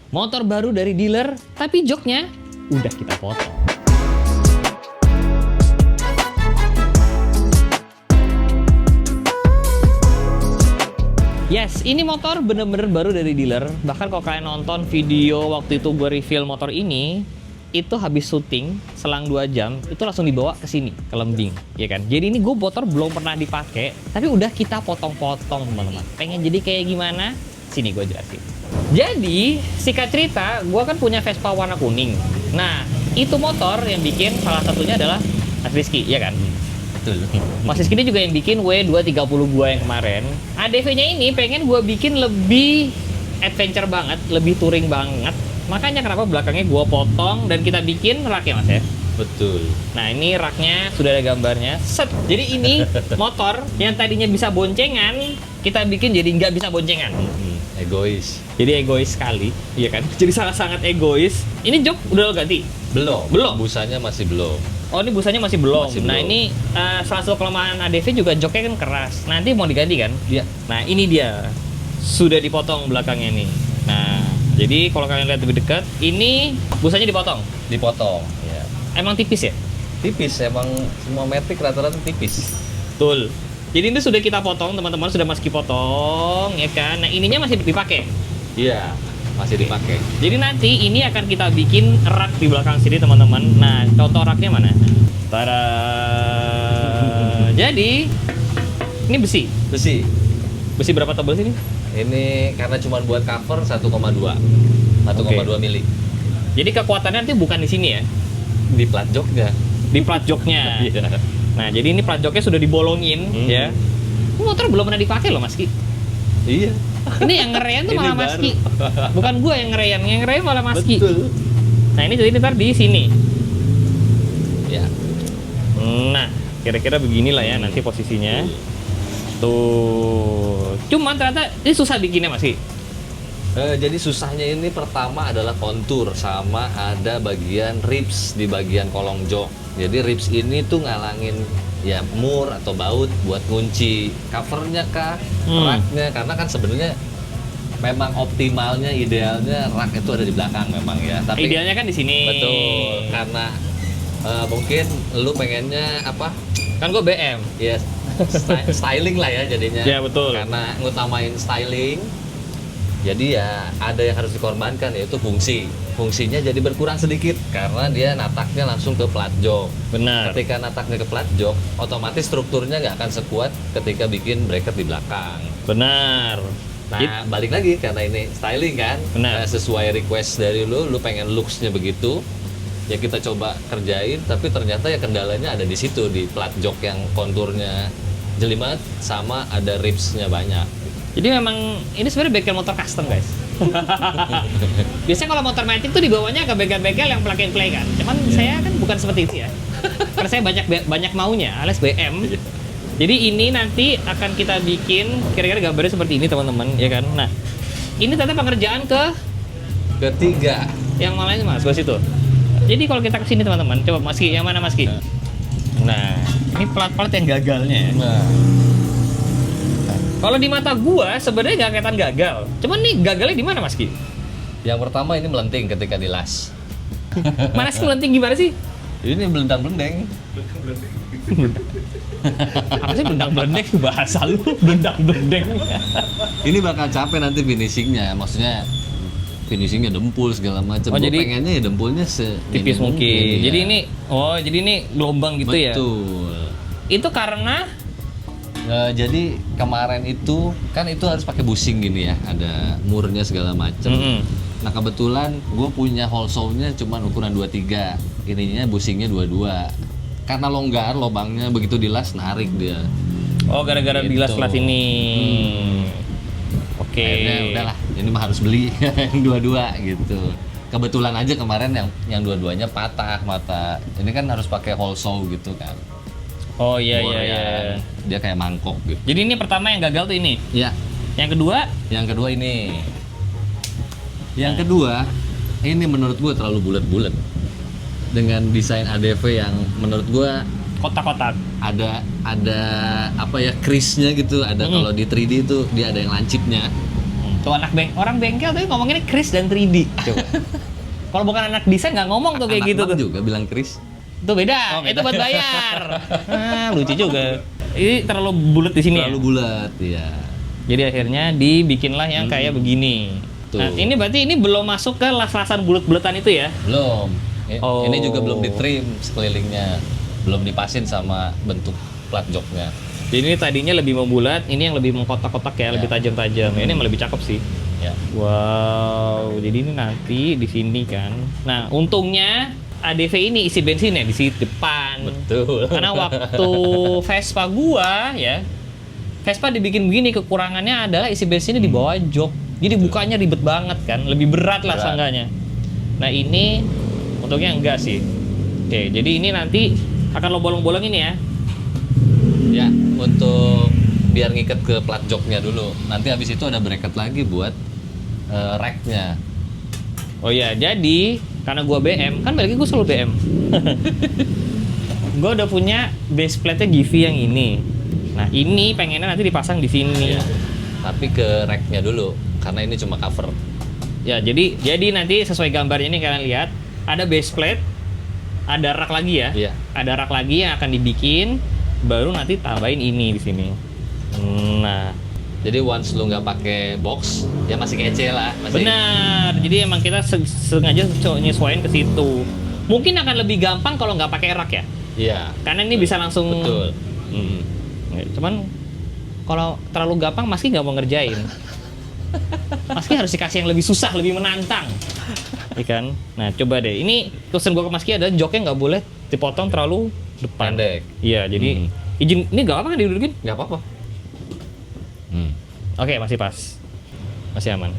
Motor baru dari dealer, tapi joknya udah kita potong. Yes, ini motor bener-bener baru dari dealer. Bahkan kalau kalian nonton video waktu itu gue review motor ini, itu habis syuting selang 2 jam, itu langsung dibawa ke sini, ke Lembing, ya kan? Jadi ini gue motor belum pernah dipakai, tapi udah kita potong-potong, teman-teman. Pengen jadi kayak gimana? Sini gue jelasin. Jadi, singkat cerita, gue kan punya Vespa warna kuning. Nah, itu motor yang bikin salah satunya adalah Mas Rizky, ya kan? Betul. Mas Rizky ini juga yang bikin W230 gua yang kemarin. ADV-nya ini pengen gua bikin lebih adventure banget, lebih touring banget. Makanya kenapa belakangnya gua potong dan kita bikin raknya, Mas ya. Betul. Nah, ini raknya sudah ada gambarnya. Set. Jadi ini motor yang tadinya bisa boncengan, kita bikin jadi nggak bisa boncengan. Egois. Jadi egois sekali, iya kan? Jadi sangat egois. Ini jok udah lo ganti? Belum. Busanya masih belum. Oh, ini busanya masih belum. Masih Nah, belum. ini salah satu kelemahan ADV juga joknya kan keras. Nanti mau diganti kan? Iya. Nah, ini dia. Sudah dipotong belakangnya nih. Nah, jadi kalau kalian lihat lebih dekat, ini busanya dipotong. Dipotong. Ya. Emang tipis ya? Tipis, emang semua Matic rata-rata tipis. Betul. Jadi ini sudah kita potong, teman-teman, sudah Mas Ki potong, ya kan? Nah, ininya masih dipakai. Iya, masih dipakai. Jadi nanti ini akan kita bikin rak di belakang sini, teman-teman. Nah, contoh raknya mana? Tada. Jadi ini besi. Besi. Besi berapa tebal sini? Ini karena cuma buat cover 1,2 mili. Jadi kekuatannya nanti bukan di sini ya, Di plat joknya. di plat joknya. Iya. Nah, jadi ini plat joknya sudah dibolongin, ya. Ini motor belum pernah dipakai loh, Mas Ki. Iya. Ini yang ngerayan tuh Ini malah Mas baru. Ki. Bukan gua yang ngerayan malah Mas Ki. Betul. Nah, ini jadi ntar di sini. Ya. Nah, kira-kira beginilah ya nanti posisinya. Tuh. Cuman ternyata ini susah bikinnya, Mas Ki. Jadi susahnya ini pertama adalah kontur sama ada bagian ribs di bagian kolong jok. Jadi ribs ini tuh ngalangin ya mur atau baut buat kunci covernya kah, raknya, karena kan sebenarnya memang optimalnya idealnya rak itu ada di belakang memang ya. Tapi Idealnya kan di sini. betul karena mungkin lu pengennya apa? Kan gue BM. Ya styling lah ya jadinya. Ya, betul. Karena ngutamain styling. Jadi ya ada yang harus dikorbankan yaitu fungsi. Fungsinya jadi berkurang sedikit karena dia nataknya langsung ke plat jok. Benar. Ketika nataknya ke plat jok, otomatis strukturnya nggak akan sekuat ketika bikin bracket di belakang. Benar. Nah, balik lagi karena ini styling kan, Benar. sesuai request dari lu pengen looks-nya begitu. Ya kita coba kerjain, tapi ternyata ya kendalanya ada di situ di plat jok yang konturnya jelimet sama ada ribs-nya banyak. Jadi memang ini sebenarnya bengkel motor custom, guys. Biasanya kalau motor matic tuh dibawanya ke bengkel-bengkel yang plug and play kan. Cuman saya kan bukan seperti itu ya. Karena saya banyak maunya, alias BM. Jadi ini nanti akan kita bikin kira-kira gambarnya seperti ini, teman-teman, ya kan. Nah, ini ternyata pengerjaan ke Ketiga, yang mana Mas? Ke situ. Jadi kalau kita ke sini, teman-teman, coba Mas Ki, yang mana Mas Ki? Nah, ini plat-plat yang gagalnya. nah, Kalau di mata gua sebenarnya nggak kelihatan gagal. Cuman nih gagalnya di mana, Mas Ki? yang pertama ini melenting ketika dilas. Mana sih melenting gimana sih? Ini belendang-belendeng. Apa sih belendang-belendeng? Bahasa lu belendang-belendeng. Ini bakal capek nanti finishingnya, maksudnya finishingnya dempul segala macam. Oh, jadi pengennya ya dempulnya tipis mungkin. Jadi ini jadi ini gelombang gitu ya. betul. Itu karena Jadi kemarin itu kan itu harus pakai bushing gini ya, ada murnya segala macam. Nah kebetulan gue punya hole saw-nya cuman ukuran 23, ininya bushingnya 22. Karena longgar lubangnya, begitu dilas narik dia. Oh, gara-gara Gitu. dilas-las ini. Oke. Akhirnya udahlah, ini mah harus beli yang dua-dua gitu. Kebetulan aja kemarin yang dua-duanya patah mata. Ini kan harus pakai hole saw gitu kan. Oh iya Bor iya iya. yang dia kayak mangkok gitu. Jadi ini pertama yang gagal tuh ini. Ya, Yang kedua, yang kedua ini. Yang kedua, ini menurut gue terlalu bulat-bulat. Dengan desain ADV yang menurut gue kotak-kotak. ada apa ya, crease-nya gitu. Ada kalau di 3D itu dia ada yang lancipnya. Tuh orang bengkel tapi ngomonginnya Chris dan 3D. Coba. Kalau bukan anak desain nggak ngomong tuh kayak Anak gitu Bang tuh. juga bilang Chris. Itu beda. Oh, beda. Itu buat bayar. Lucu juga. Ini terlalu bulat di sini Terlalu ya. bulat, ya. Jadi akhirnya dibikinlah yang kayak begini. Tuh. Nah, ini berarti ini belum masuk ke las-lasan bulat-bulatan itu ya? Belum. Oh. Ini juga belum ditrim sekelilingnya. Belum dipasin sama bentuk plat joknya. Jadi ini tadinya lebih membulat, ini yang lebih mengkotak-kotak ya, lebih tajam-tajam. Ini yang lebih cakep sih. Ya. Wow, jadi ini nanti di sini kan. Nah, untungnya ADV ini isi bensinnya di sisi depan. Betul. Karena waktu Vespa gua ya, Vespa dibikin begini, kekurangannya adalah isi bensinnya di bawah jok. Jadi bukanya ribet banget kan, lebih berat lah Berat. seenggaknya. Nah ini untungnya enggak sih. Oke, jadi ini nanti akan lo bolong-bolong ini ya. Ya, untuk biar ngikat ke plat joknya dulu. Nanti habis itu ada bracket lagi buat racknya. Oh iya, jadi karena gua BM, kan balik lagi gua selalu BM. Gua udah punya base plate-nya Givi yang ini. Nah, ini pengennya nanti dipasang di sini. Ya. Tapi ke racknya dulu, karena ini cuma cover. Ya, jadi nanti sesuai gambarnya ini kalian lihat, ada base plate, ada rak lagi ya. Iya. Ada rak lagi yang akan dibikin, baru nanti tambahin ini di sini. Nah, Jadi once lu nggak pakai box, ya masih kece lah. Masih. benar. Jadi emang kita sengaja nyesuaiin ke situ. Mungkin akan lebih gampang kalau nggak pakai rak ya. Iya. Karena ini bisa langsung. Betul. Cuman kalau terlalu gampang Maski nggak mau ngerjain. Maski harus dikasih yang lebih susah, lebih menantang. Ikan. Nah coba deh. Ini pesan gua ke Maski ada joknya nggak boleh dipotong terlalu depan. Pendek. Iya. Jadi izin ini nggak apa kan didudukin? Nggak apa-apa. Oke masih pas. Masih aman.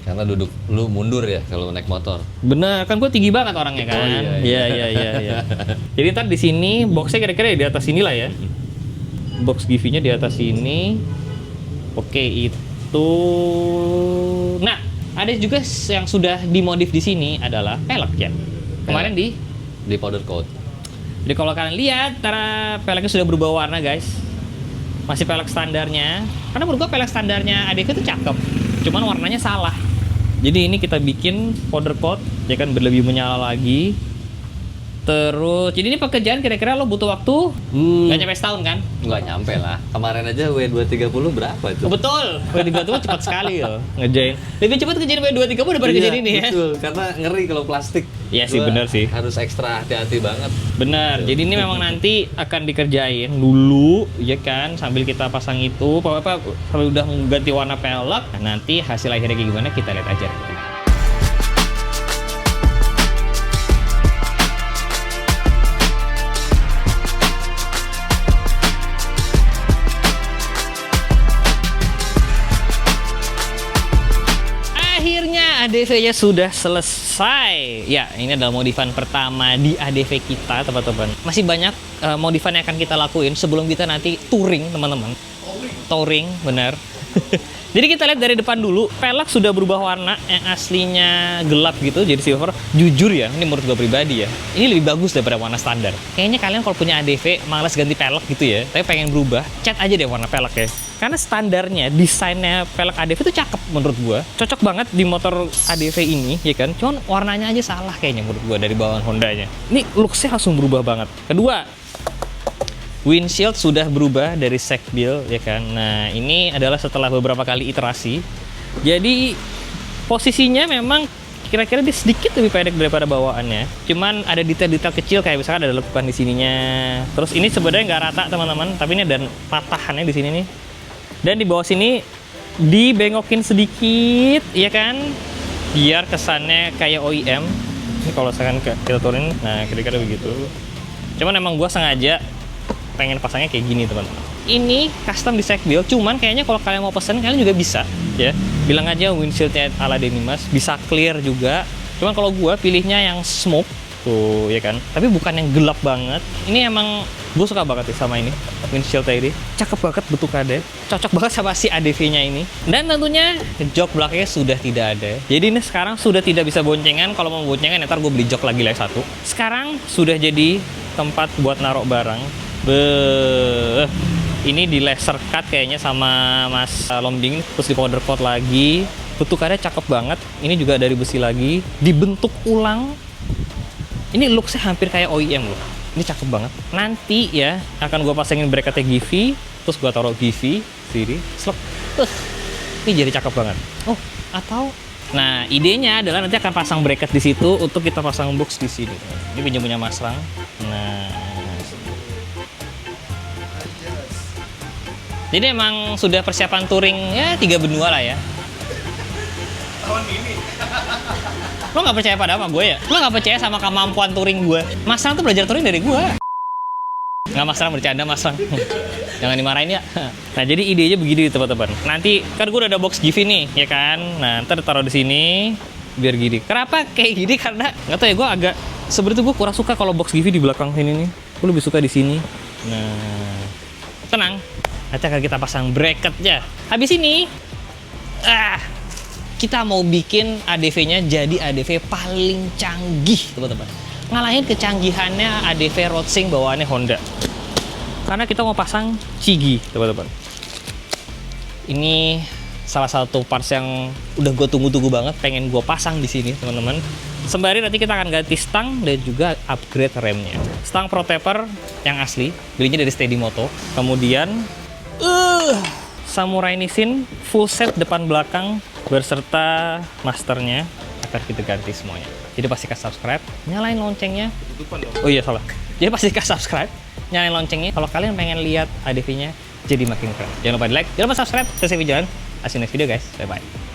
Karena duduk lu mundur ya kalau naik motor. Bener kan gue tinggi banget orangnya kan. Oh, Iya iya. Jadi ntar di sini boxnya kira-kira di atas sini lah ya. Box Givi-nya di atas sini. Oke itu. Nah ada juga yang sudah dimodif di sini adalah pelek ya. Kemarin di. powder coat. Jadi kalau kalian lihat, karena peleknya sudah berubah warna guys. Masih pelek standarnya. Karena menurut gue pelek standarnya ADV itu cakep. Cuman warnanya salah. Jadi ini kita bikin powder coat, ya kan berlebih menyala lagi. Terus, jadi ini pekerjaan kira-kira lo butuh waktu nggak nyampe setahun kan? Nggak nyampe lah. Kemarin aja W230 berapa itu? Oh, betul, W330 cepat sekali loh ngerjain. Lebih cepat kerjain W230 daripada kerjain ini ya. Betul, karena ngeri kalau plastik. Iya sih, Gua bener sih. Harus ekstra hati-hati banget. Benar, jadi ini memang nanti akan dikerjain dulu, ya kan, sambil kita pasang itu, apa kalau udah ganti warna pelek, nanti hasil akhirnya kayak gimana kita lihat aja. Akhirnya ADV-nya sudah selesai. Ya, ini adalah modifan pertama di ADV kita, teman-teman. Masih banyak modifan yang akan kita lakuin sebelum kita nanti touring, teman-teman. Touring, benar. Jadi kita lihat dari depan dulu, pelek sudah berubah warna, yang aslinya gelap gitu, jadi silver. Jujur ya, ini menurut gue pribadi ya, ini lebih bagus daripada warna standar. Kayaknya kalian kalau punya ADV, malas ganti pelek gitu ya, tapi pengen berubah, cat aja deh warna pelek ya. Karena standarnya, desainnya pelek ADV itu cakep menurut gua. Cocok banget di motor ADV ini, ya kan? Cuman warnanya aja salah kayaknya menurut gua dari bawaan Hondanya. Ini looks-nya langsung berubah banget. Kedua, windshield sudah berubah dari sekbil, ya kan? Nah, ini adalah setelah beberapa kali iterasi. Jadi, posisinya memang kira-kira dia sedikit lebih pendek daripada bawaannya. Cuman ada detail-detail kecil kayak misalkan ada lekukan di sininya. Terus ini sebenarnya nggak rata, teman-teman. Tapi ini ada patahannya di sini nih. Dan di bawah sini dibengokin sedikit, ya kan? Biar kesannya kayak OEM. Ini kalau misalkan kita turunin, nah kira-kira begitu. Cuman emang gua sengaja pengen pasangnya kayak gini, teman-teman. Ini custom di sekbil, cuman kayaknya kalau kalian mau pesen kalian juga bisa, ya. Bilang aja windshieldnya ala Denimas, bisa clear juga. Cuman kalau gua pilihnya yang smoke, tuh, ya kan. Tapi bukan yang gelap banget. Ini emang gue suka banget ya sama ini windshield ini, cakep banget bentukannya, cocok banget sama si ADV-nya ini. Dan tentunya jok belakangnya sudah tidak ada. Jadi ini sekarang sudah tidak bisa boncengan. Kalau mau boncengan ntar gue beli jok lagi satu. Sekarang sudah jadi tempat buat naruh barang. Ini di laser cut kayaknya sama Mas Lombing, terus di powder coat lagi. Bentukannya cakep banget. Ini juga dari besi lagi, dibentuk ulang. Ini looksnya hampir kayak OEM loh. Ini cakep banget. Nanti ya akan gue pasangin bracketnya Givi, terus gue taruh Givi sini, slok. Ini jadi cakep banget. Oh, atau nah idenya adalah nanti akan pasang bracket di situ untuk kita pasang box di sini. Ini pinjam punya Mas Rang. Nah, jadi emang sudah persiapan touring ya 3 benua lah ya. Tahun ini. Lo nggak percaya pada apa gue ya? Lo nggak percaya sama kemampuan touring gue? Mas Rang tuh belajar touring dari gue. Nggak, Mas Rang bercanda, Mas Rang. Jangan dimarahin ya. Nah, jadi idenya begini teman-teman. Nanti kan gue udah ada box Givi nih, ya kan? Nah, ntar taruh di sini biar gini. Kenapa kayak gini? Karena nggak tahu ya, gue agak sebenarnya gue kurang suka kalau box Givi di belakang sini nih. Gue lebih suka di sini. Nah, tenang. Nanti akan kita pasang bracketnya. Habis ini, kita mau bikin ADV-nya jadi ADV paling canggih, teman-teman. Ngalahin kecanggihannya ADV Roadsing bawaannya Honda. Karena kita mau pasang Chigi, teman-teman. Ini salah satu parts yang udah gue tunggu-tunggu banget, pengen gue pasang di sini, teman-teman. Sembari nanti kita akan ganti stang dan juga upgrade remnya. Stang Pro Taper yang asli, belinya dari Steady Moto. Kemudian Samurai Nissin full set depan belakang berserta masternya akan kita ganti semuanya. Jadi pastikan subscribe, nyalain loncengnya. Oh iya salah. Jadi pastikan subscribe, nyalain loncengnya kalau kalian pengen lihat ADV-nya jadi makin keren. Jangan lupa di like, jangan lupa subscribe. Selesai video. See you next video guys. Bye bye.